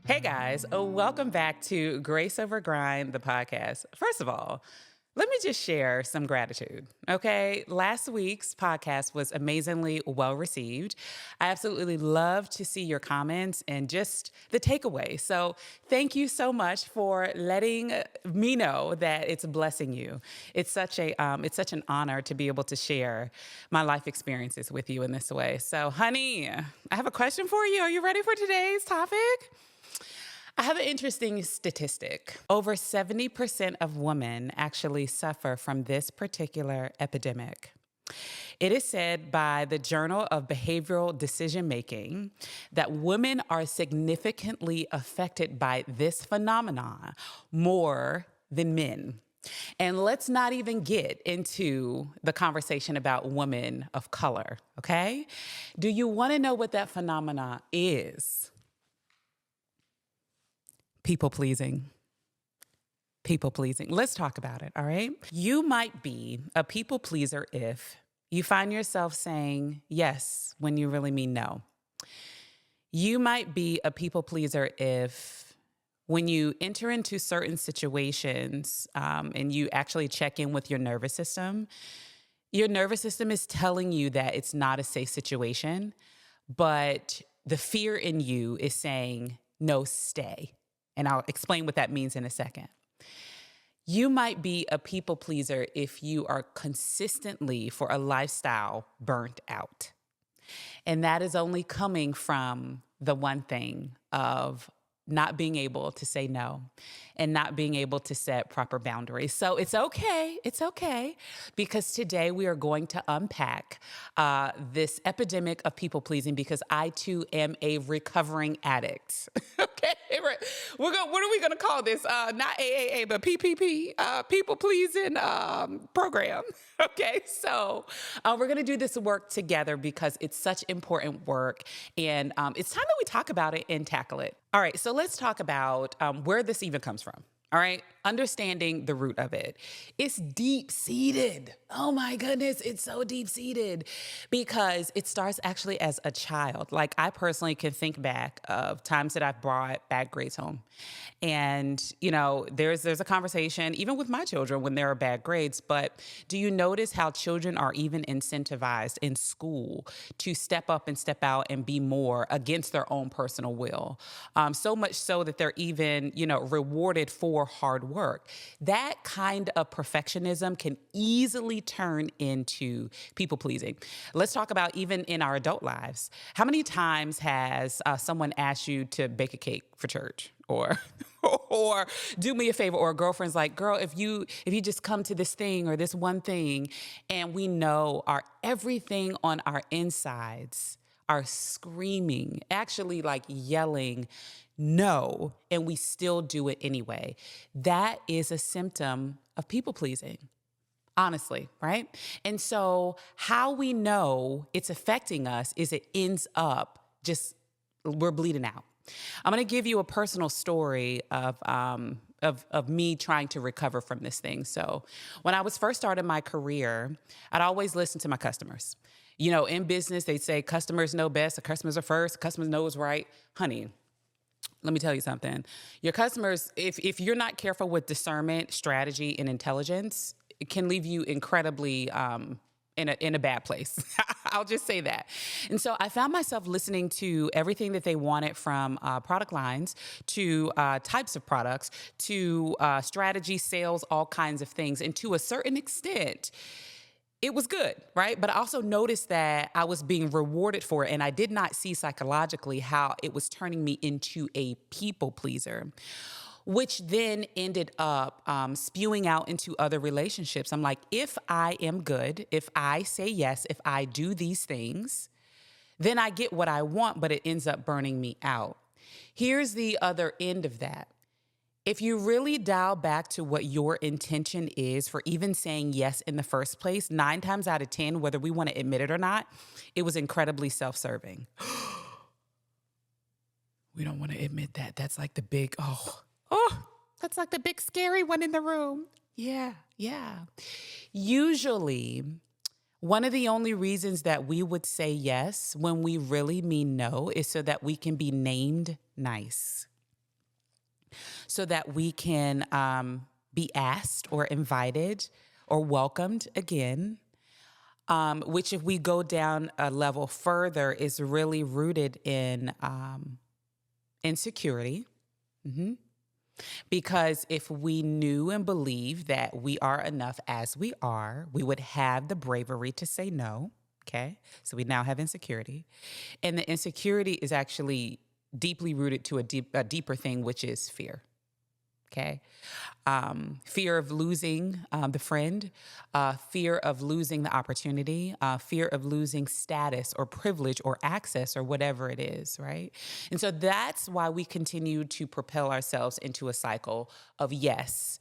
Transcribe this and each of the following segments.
Hey guys, welcome back to Grace Over Grind, the podcast. First of all, let me just share some gratitude, okay? Last week's podcast was amazingly well received. I absolutely love to see your comments and just the takeaway. So thank you so much for letting me know that it's blessing you. It's such an honor to be able to share my life experiences with you in this way. So, honey, I have a question for you. Are you ready for today's topic? I have an interesting statistic. Over 70% of women actually suffer from this particular epidemic. It is said by the Journal of Behavioral Decision Making that women are significantly affected by this phenomenon more than men. And let's not even get into the conversation about women of color, okay? Do you want to know what that phenomenon is? People pleasing. People pleasing. Let's talk about it, all right? You might be a people pleaser if you find yourself saying yes when you really mean no. You might be a people pleaser if when you enter into certain situations and you actually check in with your nervous system is telling you that it's not a safe situation, but the fear in you is saying, no, stay. And I'll explain what that means in a second. You might be a people pleaser if you are consistently, for a lifestyle, burnt out. And that is only coming from the one thing of not being able to say no and not being able to set proper boundaries. So it's okay, because today we are going to unpack this epidemic of people pleasing because I too am a recovering addict. Okay, what are we gonna call this? Not AAA, but PPP, people pleasing program. Okay, so we're gonna do this work together because it's such important work, and it's time that we talk about it and tackle it. All right, so let's talk about where this even comes from. All right, understanding the root of it. It's deep-seated. Oh my goodness, it's so deep-seated because it starts actually as a child. Like I personally can think back of times that I've brought bad grades home. And, you know, there's a conversation, even with my children when there are bad grades, but do you notice how children are even incentivized in school to step up and step out and be more against their own personal will? So much so that they're even, rewarded for hard work. That kind of perfectionism can easily turn into people pleasing. Let's talk about even in our adult lives. How many times has someone asked you to bake a cake for church or or do me a favor, or a girlfriend's like, girl, if you just come to this thing or this one thing, and we know our everything on our insides are screaming, actually like yelling no, and we still do it anyway. That is a symptom of people pleasing. Honestly, right? And so how we know it's affecting us is it ends up just, we're bleeding out. I'm going to give you a personal story of me trying to recover from this thing. So when I was first starting my career, I'd always listen to my customers. You know, in business, they say customers know best, the customers are first, customers know what's right. Honey, let me tell you something. Your customers, if you're not careful with discernment, strategy, and intelligence, it can leave you incredibly in a bad place. I'll just say that. And so I found myself listening to everything that they wanted from product lines to types of products to strategy, sales, all kinds of things. And to a certain extent, it was good, right? But I also noticed that I was being rewarded for it, and I did not see psychologically how it was turning me into a people pleaser, which then ended up spewing out into other relationships. I'm like, if I am good, if I say yes, if I do these things, then I get what I want, but it ends up burning me out. Here's the other end of that. If you really dial back to what your intention is for even saying yes in the first place, 9 times out of 10, whether we want to admit it or not, it was incredibly self-serving. We don't want to admit that. That's like the big, that's like the big scary one in the room. Yeah. Usually, one of the only reasons that we would say yes when we really mean no is so that we can be named nice. so that we can be asked or invited or welcomed again. Which, if we go down a level further, is really rooted in insecurity. Mm-hmm. Because if we knew and believed that we are enough as we are, we would have the bravery to say no. Okay. So we now have insecurity. And the insecurity is actually deeply rooted to a deeper thing, which is fear. Okay. Fear of losing the friend, fear of losing the opportunity, fear of losing status or privilege or access or whatever it is, right? And so that's why we continue to propel ourselves into a cycle of yes,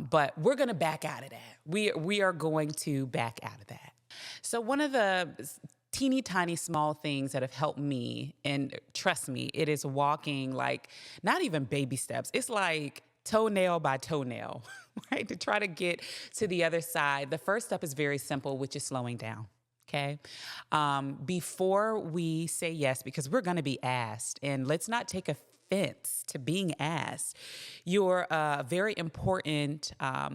but we're going to back out of that. We are going to back out of that. So one of the teeny tiny small things that have helped me, and trust me, it is walking like not even baby steps. It's like toenail by toenail, right? To try to get to the other side. The first step is very simple, which is slowing down. Okay. Before we say yes, because we're going to be asked, and let's not take offense to being asked. You're a very important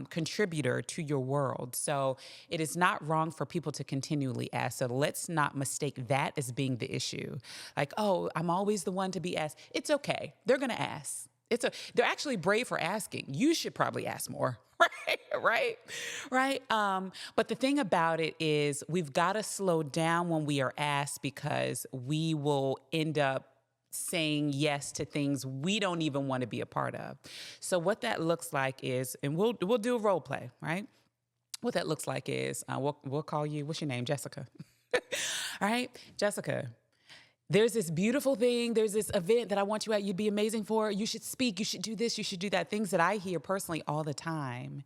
contributor to your world. So it is not wrong for people to continually ask. So let's not mistake that as being the issue. Like, oh, I'm always the one to be asked. It's okay. They're going to ask. They're actually brave for asking. You should probably ask more, right? But the thing about it is we've got to slow down when we are asked, because we will end up saying yes to things we don't even want to be a part of. So what that looks like is, and we'll do a role play, right? What that looks like is we'll call you, what's your name? Jessica. All right, Jessica. There's this beautiful thing. There's this event that I want you at. You'd be amazing for. You should speak. You should do this. You should do that. Things that I hear personally all the time.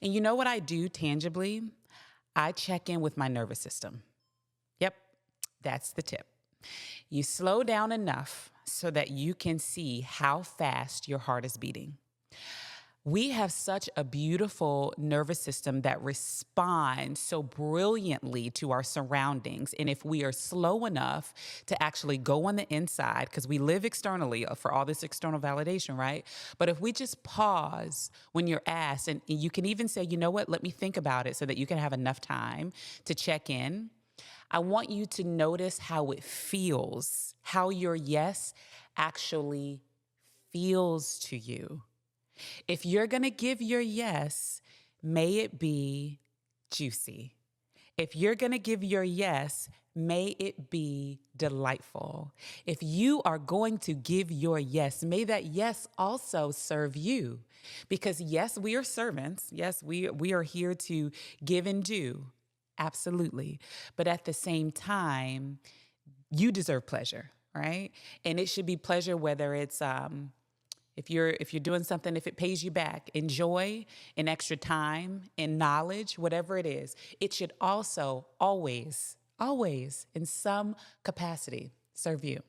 And you know what I do tangibly? I check in with my nervous system. Yep, that's the tip. You slow down enough so that you can see how fast your heart is beating. We have such a beautiful nervous system that responds so brilliantly to our surroundings. And if we are slow enough to actually go on the inside, because we live externally for all this external validation, right? But if we just pause when you're asked, and you can even say, you know what, let me think about it, so that you can have enough time to check in. I want you to notice how it feels, how your yes actually feels to you. If you're going to give your yes, may it be juicy. If you're going to give your yes, may it be delightful. If you are going to give your yes, may that yes also serve you. Because yes, we are servants. Yes, we are here to give and do. Absolutely. But at the same time, you deserve pleasure, right? And it should be pleasure, whether it's if you're doing something, if it pays you back, enjoy in extra time, in knowledge, whatever it is. It should also always, in some capacity, serve you.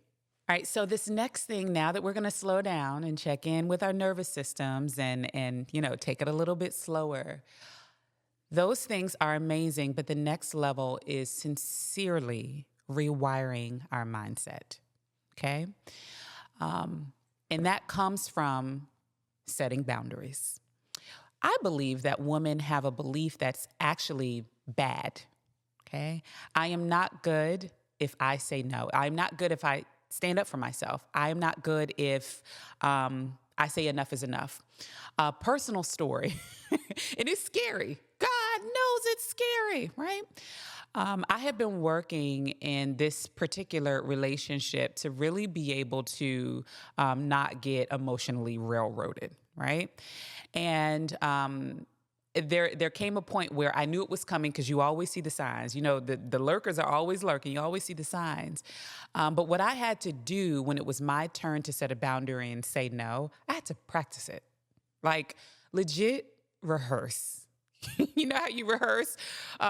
All right, so this next thing, now that we're going to slow down and check in with our nervous systems and take it a little bit slower. Those things are amazing, but the next level is sincerely rewiring our mindset. Okay? And that comes from setting boundaries. I believe that women have a belief that's actually bad, okay? I am not good if I say no. I'm not good if I stand up for myself. I am not good if I say enough is enough. Personal story. It is scary. God knows it's scary, right? I have been working in this particular relationship to really be able to not get emotionally railroaded, right? And there came a point where I knew it was coming, because you always see the signs. You know, the lurkers are always lurking. You always see the signs. But what I had to do when it was my turn to set a boundary and say no, I had to practice it. Like, legit rehearse. You know how you rehearse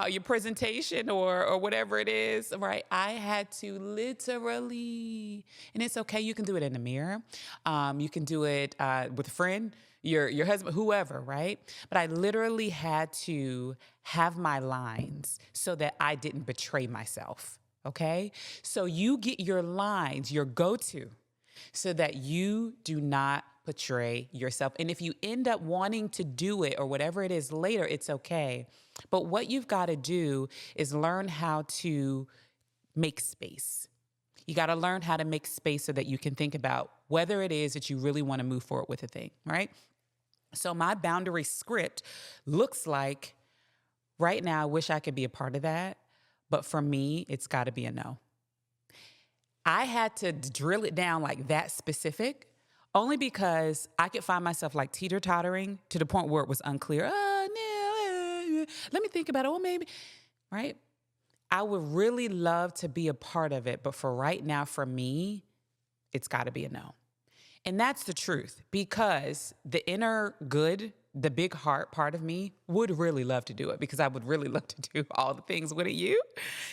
your presentation or whatever it is, right? I had to literally, and it's okay. You can do it in the mirror. You can do it with a friend, your husband, whoever, right? But I literally had to have my lines so that I didn't betray myself, okay? So you get your lines, your go-to, so that you do not portray yourself. And if you end up wanting to do it or whatever it is later, it's okay. But what you've got to do is learn how to make space. You got to learn how to make space so that you can think about whether it is that you really want to move forward with a thing, right? So my boundary script looks like right now, I wish I could be a part of that. But for me, it's got to be a no. I had to drill it down like that specific only because I could find myself like teeter-tottering to the point where it was unclear. Oh, no, let me think about it. Oh, maybe, right? I would really love to be a part of it, but for right now, for me, it's got to be a no. And that's the truth, because the inner good, the big heart part of me would really love to do it, because I would really love to do all the things, wouldn't you?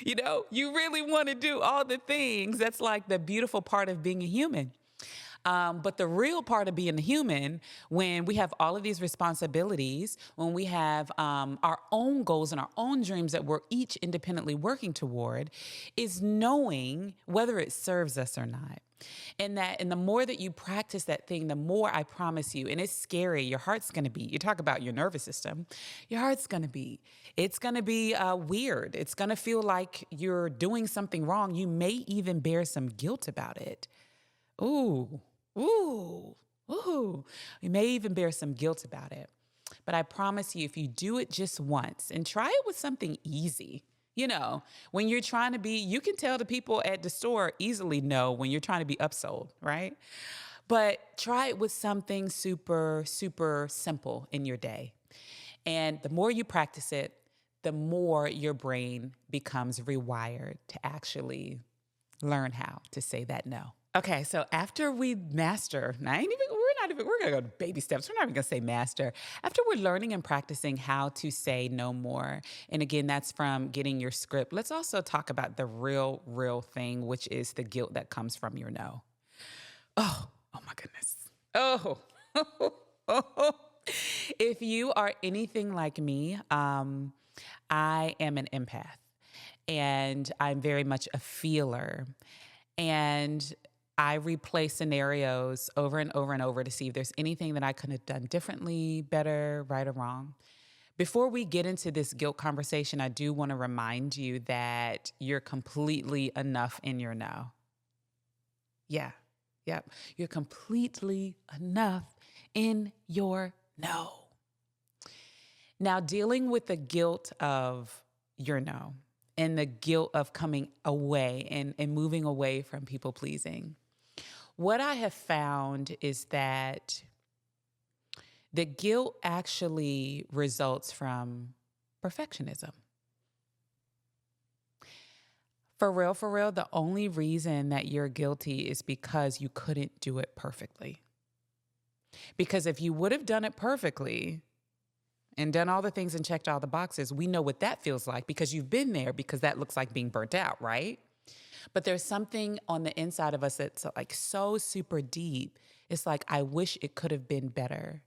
You know, you really want to do all the things. That's like the beautiful part of being a human. But the real part of being a human, when we have all of these responsibilities, when we have our own goals and our own dreams that we're each independently working toward, is knowing whether it serves us or not. And the more that you practice that thing, the more, I promise you, and it's scary, your heart's going to be, you talk about your nervous system, your heart's going to be, it's going to be weird. It's going to feel like you're doing something wrong. You may even bear some guilt about it. Ooh. You may even bear some guilt about it. But I promise you, if you do it just once and try it with something easy, you know, when you're trying to be, you can tell the people at the store easily no when you're trying to be upsold, right? But try it with something super, super simple in your day. And the more you practice it, the more your brain becomes rewired to actually learn how to say that no. Okay, so after we master, we're gonna go to baby steps. We're not even gonna say master. After we're learning and practicing how to say no more, and again, that's from getting your script, let's also talk about the real thing, which is the guilt that comes from your no. Oh my goodness. Oh. If you are anything like me, I am an empath, and I'm very much a feeler. And I replay scenarios over and over and over to see if there's anything that I could have done differently, better, right, or wrong. Before we get into this guilt conversation, I do want to remind you that you're completely enough in your no. Yeah. Yep. You're completely enough in your no. Now, dealing with the guilt of your no and the guilt of coming away and moving away from people pleasing, what I have found is that the guilt actually results from perfectionism. For real, the only reason that you're guilty is because you couldn't do it perfectly. Because if you would have done it perfectly and done all the things and checked all the boxes, we know what that feels like because you've been there, because that looks like being burnt out, right? But there's something on the inside of us that's like so super deep. It's like, I wish it could have been better.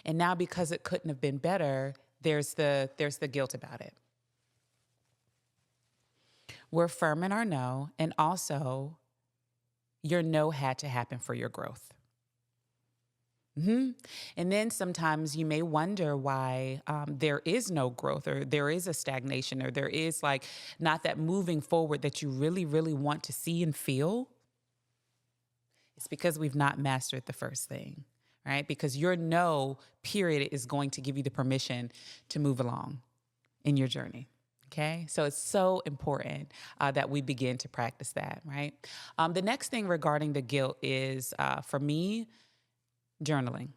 And now because it couldn't have been better, there's the guilt about it. We're firm in our no, and also your no had to happen for your growth. And then sometimes you may wonder why there is no growth, or there is a stagnation, or there is like not that moving forward that you really, really want to see and feel. It's because we've not mastered the first thing, right? Because your no period is going to give you the permission to move along in your journey. Okay, so it's so important that we begin to practice that, right? The next thing regarding the guilt is, for me, journaling.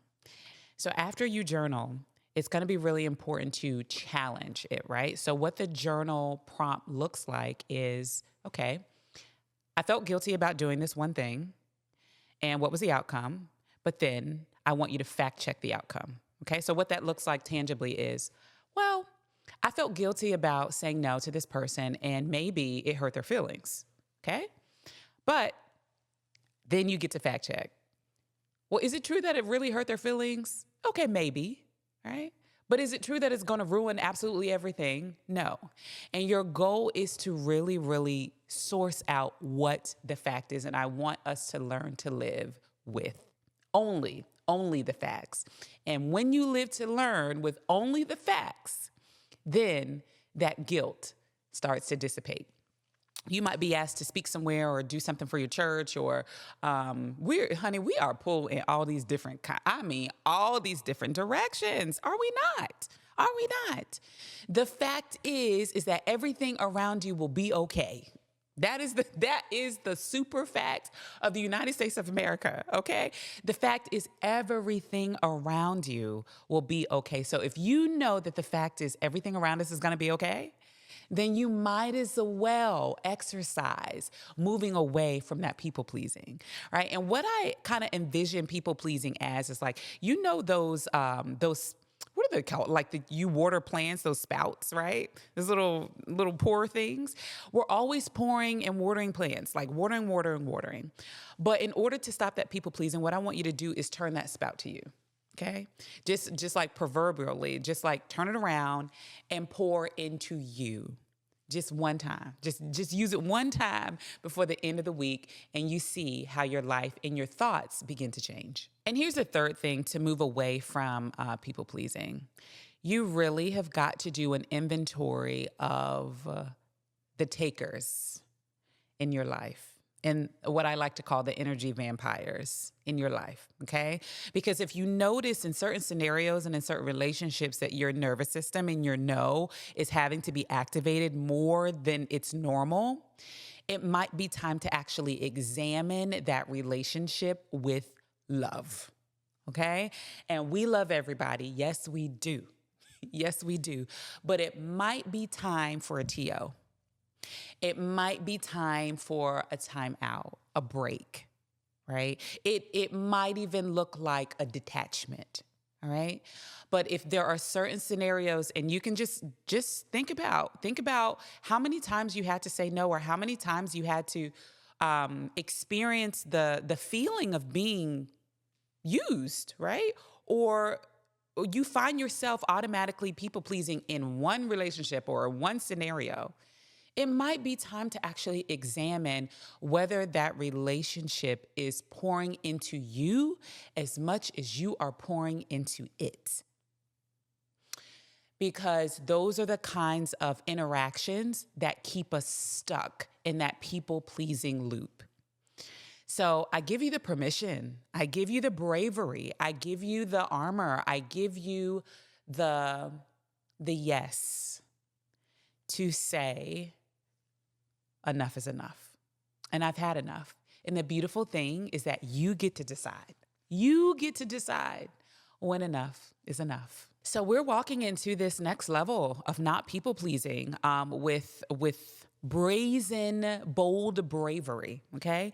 So after you journal, it's going to be really important to challenge it, right? So what the journal prompt looks like is, okay, I felt guilty about doing this one thing, and what was the outcome? But then I want you to fact check the outcome, okay? So what that looks like tangibly is, well, I felt guilty about saying no to this person, and maybe it hurt their feelings, okay? But then you get to fact check. Well, is it true that it really hurt their feelings? Okay, maybe, right? But is it true that it's going to ruin absolutely everything? No. And your goal is to really, really source out what the fact is. And I want us to learn to live with only only the facts. And when you live to learn with only the facts, then that guilt starts to dissipate. You might be asked to speak somewhere or do something for your church, or we are pulled in all these different, all these different directions. Are we not? Are we not? The fact is that everything around you will be okay. That is the super fact of the United States of America, okay? The fact is everything around you will be okay. So if you know that the fact is everything around us is going to be okay, then you might as well exercise moving away from that people pleasing, right? And what I kind of envision people pleasing as is like, those what are they called? Like you water plants, those spouts, right? Those little pour things. We're always pouring and watering plants, like watering. But in order to stop that people pleasing, what I want you to do is turn that spout to you. Okay? Just like proverbially, just like turn it around and pour into you. Just one time. Just use it one time before the end of the week, and you see how your life and your thoughts begin to change. And here's the third thing to move away from people pleasing. You really have got to do an inventory of the takers in your life, and what I like to call the energy vampires in your life, okay? Because if you notice in certain scenarios and in certain relationships that your nervous system and your no is having to be activated more than it's normal, it might be time to actually examine that relationship with love, okay? And we love everybody. Yes, we do. Yes, we do. But it might be time for a TO. It might be time for a timeout, a break, right? It might even look like a detachment, all right? But if there are certain scenarios, and you can just think about how many times you had to say no, or how many times you had to experience the feeling of being used, right? Or you find yourself automatically people pleasing in one relationship or one scenario. It might be time to actually examine whether that relationship is pouring into you as much as you are pouring into it. Because those are the kinds of interactions that keep us stuck in that people-pleasing loop. So I give you the permission. I give you the bravery. I give you the armor. I give you the yes to say, enough is enough. And I've had enough. And the beautiful thing is that you get to decide. You get to decide when enough is enough. So we're walking into this next level of not people pleasing with brazen, bold bravery, okay?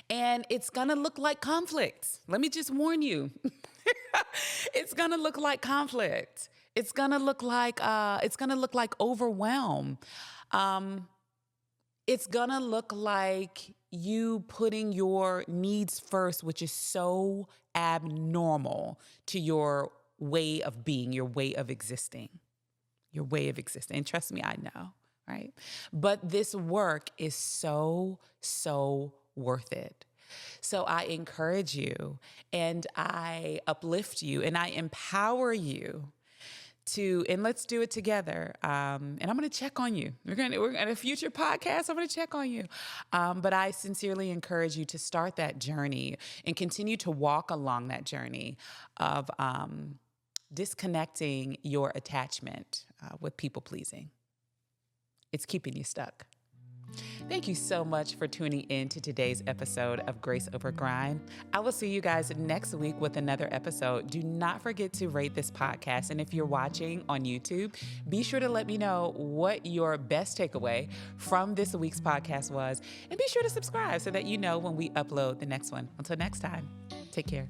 And it's gonna look like conflict. Let me just warn you. It's gonna look like conflict. It's gonna look like overwhelm. It's gonna look like you putting your needs first, which is so abnormal to your way of being, your way of existing. And trust me, I know, right? But this work is so, so worth it. So I encourage you, and I uplift you, and I empower you and let's do it together. And I'm going to check on you. We're at a future podcast. I'm going to check on you. But I sincerely encourage you to start that journey and continue to walk along that journey of disconnecting your attachment with people pleasing. It's keeping you stuck. Thank you so much for tuning in to today's episode of Grace Over Grind. I will see you guys next week with another episode. Do not forget to rate this podcast. And if you're watching on YouTube, be sure to let me know what your best takeaway from this week's podcast was. And be sure to subscribe so that you know when we upload the next one. Until next time, take care.